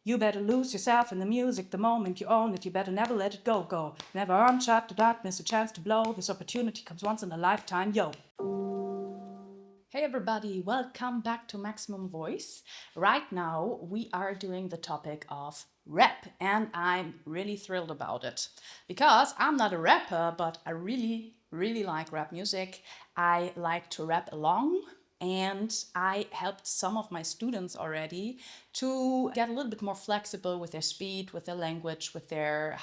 You better lose yourself in the music the moment you own it. You better never let it go. Never unshot, do not miss a chance to blow. This opportunity comes once in a lifetime, yo. Hey everybody, welcome back to Maximum Voice. Right now we are doing the topic of rap, and I'm really thrilled about it because I'm not a rapper, but I really like rap music. I like to rap along, and I helped some of my students already to get a little bit more flexible with their speed, with their language, with their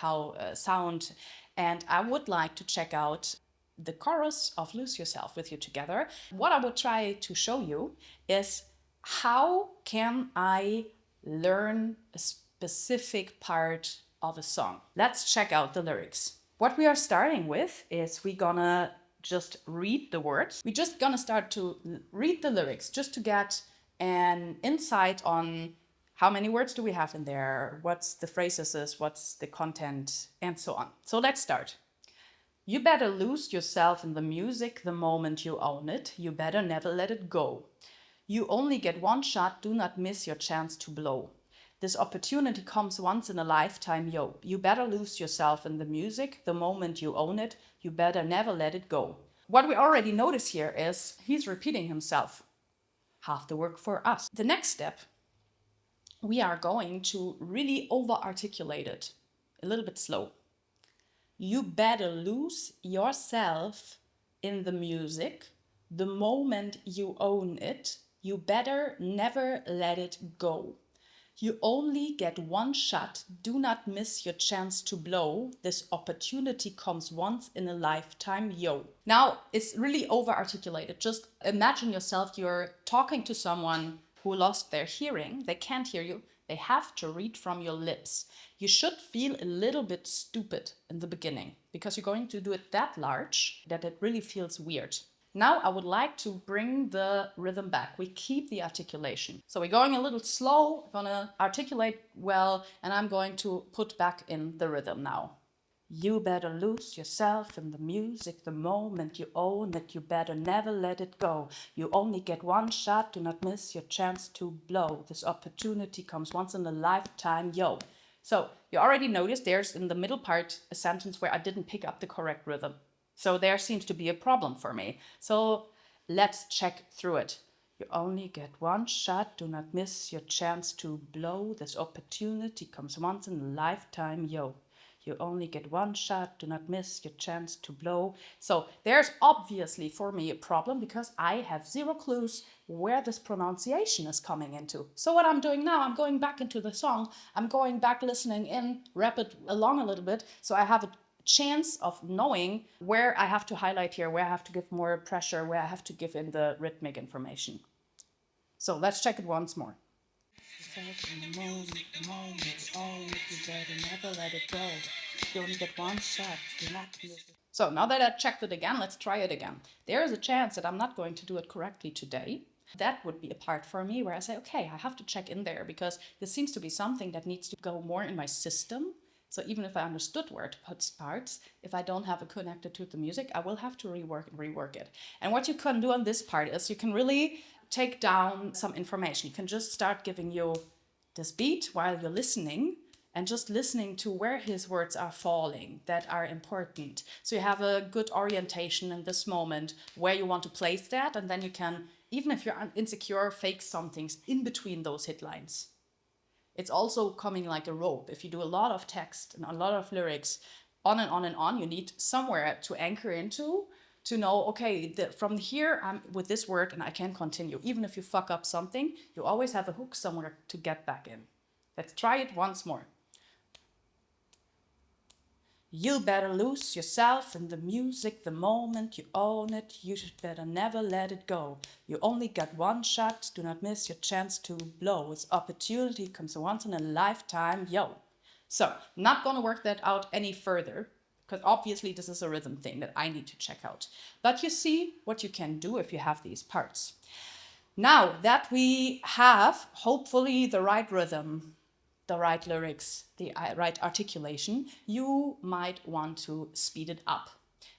sound. And I would like to check out the chorus of Lose Yourself with you together. What I would try to show you is how can I learn a specific part of a song. Let's check out the lyrics. What we are starting with is we're gonna just read the words. We're just gonna start to read the lyrics just to get an insight on how many words do we have in there, what's the phrases, what's the content, and so on. So let's start. You better lose yourself in the music the moment you own it. You better never let it go. You only get one shot, do not miss your chance to blow. This opportunity comes once in a lifetime, yo. You better lose yourself in the music the moment you own it. You better never let it go. What we already notice here is he's repeating himself. Half the work for us. The next step, we are going to really over-articulate it, a little bit slow. You better lose yourself in the music the moment you own it. You better never let it go. You only get one shot. Do not miss your chance to blow. This opportunity comes once in a lifetime, yo. Now, it's really over-articulated. Just imagine yourself, you're talking to someone who lost their hearing. They can't hear you. They have to read from your lips. You should feel a little bit stupid in the beginning because you're going to do it that large that it really feels weird. Now I would like to bring the rhythm back. We keep the articulation. So we're going a little slow, gonna articulate well, and I'm going to put back in the rhythm now. You better lose yourself in the music the moment you own it. You better never let it go. You only get one shot, do not miss your chance to blow. This opportunity comes once in a lifetime, yo. So you already noticed there's in the middle part a sentence where I didn't pick up the correct rhythm. So there seems to be a problem for me. So let's check through it. You only get one shot, do not miss your chance to blow. This opportunity comes once in a lifetime, yo. You only get one shot, do not miss your chance to blow. So there's obviously for me a problem because I have zero clues where this pronunciation is coming into. So what I'm doing now, I'm going back into the song. I'm going back listening in, rap it along a little bit. So I have a chance of knowing where I have to highlight here, where I have to give more pressure, where I have to give in the rhythmic information. So let's check it once more. So now that I checked it again, let's try it again. There is a chance that I'm not going to do it correctly today. That would be a part for me where I say, okay, I have to check in there because this seems to be something that needs to go more in my system. So even if I understood where to put parts, if I don't have it connected to the music, I will have to rework it. And what you can do on this part is you can really take down some information. You can just start giving you this beat while you're listening and just listening to where his words are falling that are important. So you have a good orientation in this moment where you want to place that, and then you can, even if you're insecure, fake some things in between those hit lines. It's also coming like a rope. If you do a lot of text and a lot of lyrics on and on and on, you need somewhere to anchor into to know, okay, from here I'm with this word and I can continue. Even if you fuck up something, you always have a hook somewhere to get back in. Let's try it once more. You better lose yourself in the music the moment you own it. You should better never let it go. You only got one shot, do not miss your chance to blow. This opportunity comes once in a lifetime, yo. So, not gonna work that out any further, because obviously this is a rhythm thing that I need to check out. But you see what you can do if you have these parts. Now that we have, hopefully, the right rhythm, the right lyrics, the right articulation, you might want to speed it up.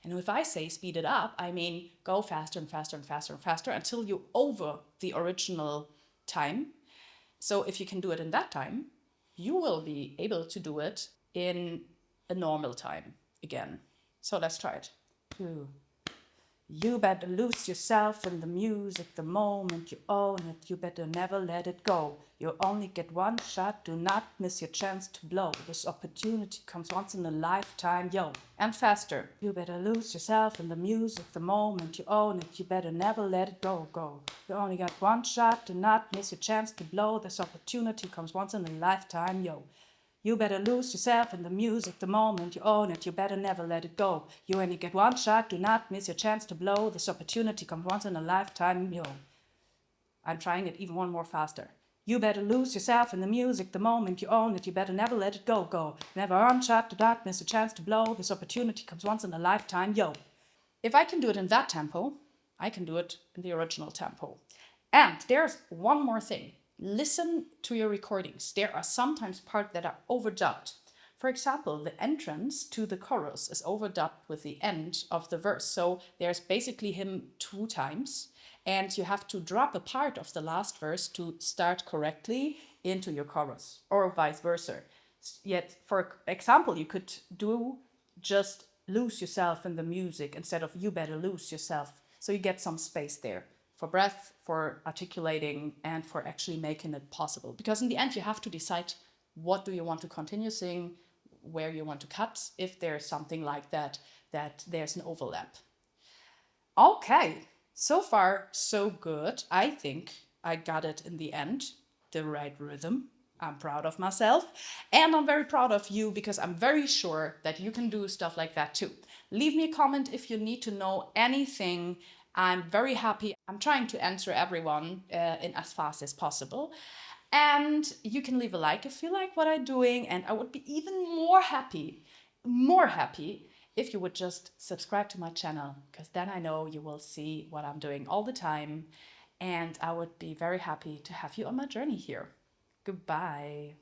And if I say speed it up, I mean go faster and faster and faster and faster until you're over the original time. So if you can do it in that time, you will be able to do it in a normal time again. So let's try it. 2. You better lose yourself in the music the moment you own it. You better never let it go. You only get one shot, do not miss your chance to blow. This opportunity comes once in a lifetime, yo. And faster. You better lose yourself in the music the moment you own it. You better never let it go. You only got one shot, do not miss your chance to blow. This opportunity comes once in a lifetime, yo. You better lose yourself in the music the moment you own it. You better never let it go. You only get one shot, do not miss your chance to blow. This opportunity comes once in a lifetime, yo. I'm trying it even one more faster. You better lose yourself in the music the moment you own it. You better never let it go. Never one shot, do not miss a chance to blow. This opportunity comes once in a lifetime, yo. If I can do it in that tempo, I can do it in the original tempo. And there's one more thing. Listen to your recordings. There are sometimes parts that are overdubbed. For example, the entrance to the chorus is overdubbed with the end of the verse. So there's basically him 2 times, and you have to drop a part of the last verse to start correctly into your chorus, or vice versa. Yet, for example, you could do just lose yourself in the music instead of you better lose yourself. So you get some space there for breath, for articulating, and for actually making it possible. Because in the end, you have to decide what do you want to continue sing, where you want to cut, if there's something like that, that there's an overlap. Okay, so far so good. I think I got it in the end, the right rhythm. I'm proud of myself, and I'm very proud of you because I'm very sure that you can do stuff like that too. Leave me a comment if you need to know anything. I'm very happy. I'm trying to answer everyone in as fast as possible. And you can leave a like if you like what I'm doing, and I would be even more happy if you would just subscribe to my channel, because then I know you will see what I'm doing all the time, and I would be very happy to have you on my journey here. Goodbye.